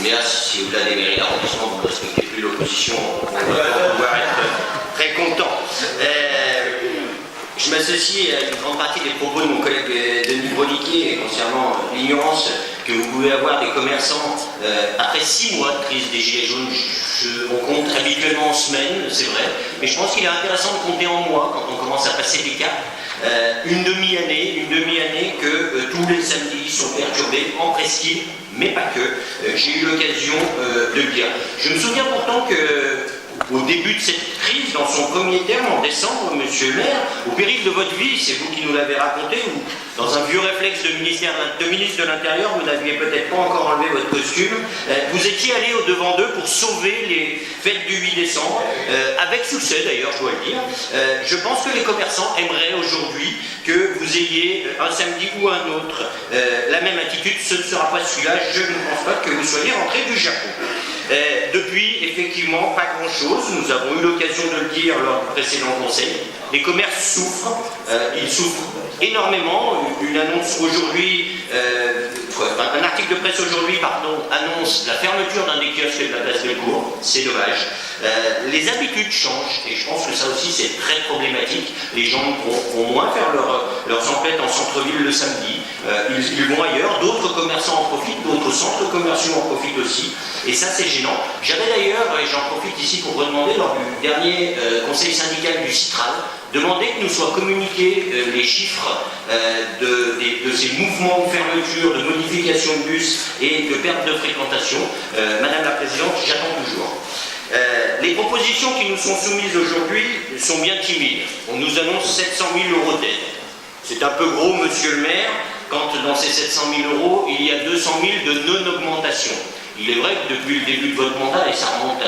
D'ailleurs, si au-delà des mairies d'arrondissement, vous ne respectez plus l'opposition, on va pouvoir être très content. Je m'associe à une grande partie des propos de mon collègue Denis Brodiquet concernant l'ignorance que vous pouvez avoir des commerçants après 6 mois de crise des Gilets jaunes. On compte habituellement en semaines, c'est vrai, mais je pense qu'il est intéressant de compter en mois quand on commence à passer des caps. Une demi-année que tous les samedis sont perturbés en presqu'île, mais pas que. J'ai eu l'occasion de le dire. Je me souviens pourtant que au début de cette crise, dans son premier terme, en décembre, monsieur le maire, au péril de votre vie, c'est vous qui nous l'avez raconté, ou dans un vieux réflexe de ministre de l'Intérieur, vous n'aviez peut-être pas encore enlevé votre costume, vous étiez allé au-devant d'eux pour sauver les fêtes du 8 décembre, avec succès d'ailleurs, je dois le dire. Je pense que les commerçants aimeraient aujourd'hui que vous ayez un samedi ou un autre la même attitude. Ce ne sera pas celui-là, je ne pense pas que vous soyez rentré du Japon. Depuis, effectivement, pas grand-chose. Nous avons eu l'occasion de le dire lors du précédent conseil. Les commerces souffrent, ils souffrent énormément. Une annonce aujourd'hui, un article de presse aujourd'hui, annonce la fermeture d'un des kiosques de la place Bellecour. C'est dommage. Les habitudes changent et je pense que ça aussi c'est très problématique. Les gens vont moins faire leurs emplettes en centre-ville le samedi. Ils vont ailleurs. D'autres commerçants en profitent, d'autres centres commerciaux en profitent aussi. Et ça c'est gênant. J'avais d'ailleurs, et j'en profite ici pour redemander lors du dernier conseil syndical du Citral, demander que nous soient communiqués les chiffres de ces mouvements de fermeture, de modification de bus et de perte de fréquentation. Madame la Présidente, j'attends toujours. Les propositions qui nous sont soumises aujourd'hui sont bien timides. On nous annonce 700 000 € d'aide. C'est un peu gros, monsieur le maire, quand dans ces 700 000 €, il y a 200 000 de non-augmentation. Il est vrai que depuis le début de votre mandat, et ça remonte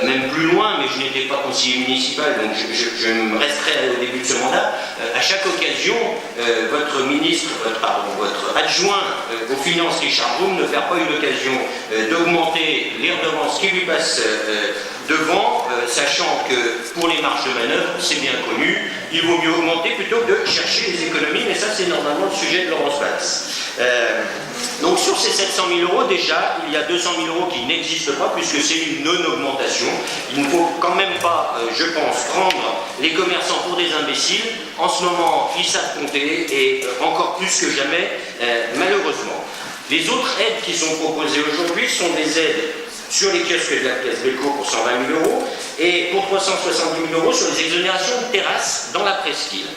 même plus loin, mais je n'étais pas conseiller municipal, donc je me resterai au début de ce mandat, à chaque occasion, votre ministre, votre adjoint aux finances, Richard Roum, ne perd pas eu l'occasion d'augmenter les redevances qui lui passent devant, sachant que pour les marges de manœuvre, c'est bien connu, il vaut mieux augmenter plutôt que de chercher les économies, mais ça c'est normalement le sujet de Laurence Valls. Donc sur ces 700 000 €, déjà, il y a 200 000 € qui n'existent pas puisque c'est une non-augmentation. Il ne faut quand même pas, je pense, prendre les commerçants pour des imbéciles. En ce moment, ils savent compter et encore plus que jamais, malheureusement. Les autres aides qui sont proposées aujourd'hui sont des aides sur les kiosques de la place Bellecour pour 120 000 € et pour 370 000 € sur les exonérations de terrasses dans la presqu'île.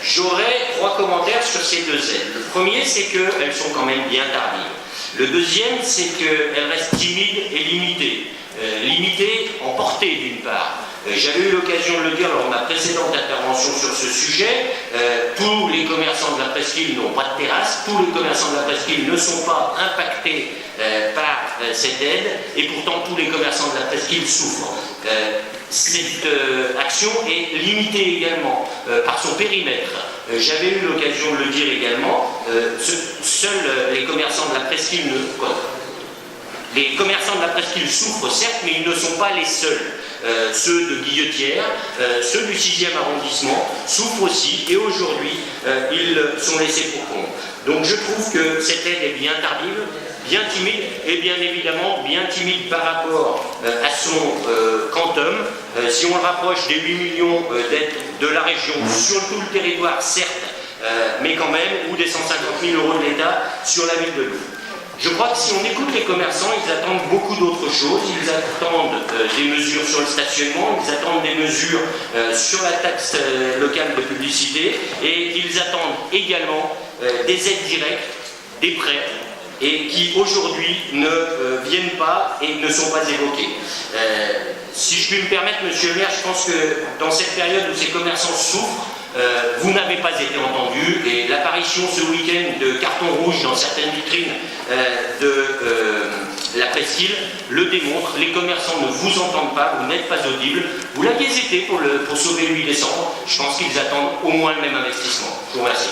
J'aurais 3 commentaires sur ces 2 aides. Le premier, c'est qu'elles sont quand même bien tardives. Le deuxième, c'est qu'elles restent timides et limitées. Limitées en portée, d'une part. J'avais eu l'occasion de le dire lors de ma précédente intervention sur ce sujet. Tous les commerçants de la presqu'île n'ont pas de terrasse. Tous les commerçants de la presqu'île ne sont pas impactés par cette aide. Et pourtant, tous les commerçants de la presqu'île souffrent. Cette action est limitée également par son périmètre. J'avais eu l'occasion de le dire également, seuls les commerçants de la presqu'île les commerçants de la presqu'île souffrent certes, mais ils ne sont pas les seuls. Ceux de Guillotière, ceux du 6e arrondissement souffrent aussi et aujourd'hui ils sont laissés pour compte. Donc je trouve que cette aide est bien tardive, bien timide et bien évidemment bien timide par rapport à son quantum. Si on le rapproche des 8 millions d'aides de la région sur tout le territoire, certes, mais quand même, ou des 150 000 € de l'État sur la ville de Louvre. Je crois que si on écoute les commerçants, ils attendent beaucoup d'autres choses. Ils attendent des mesures sur le stationnement, ils attendent des mesures sur la taxe locale de publicité et ils attendent également des aides directes, des prêts, et qui aujourd'hui ne viennent pas et ne sont pas évoqués. Si je puis me permettre, monsieur le maire, je pense que dans cette période où ces commerçants souffrent, vous n'avez pas été entendu et l'apparition ce week-end de cartons rouges dans certaines vitrines de la presqu'île le démontre. Les commerçants ne vous entendent pas, vous n'êtes pas audibles. Vous l'aviez été pour sauver le 8 décembre. Je pense qu'ils attendent au moins le même investissement. Je vous remercie.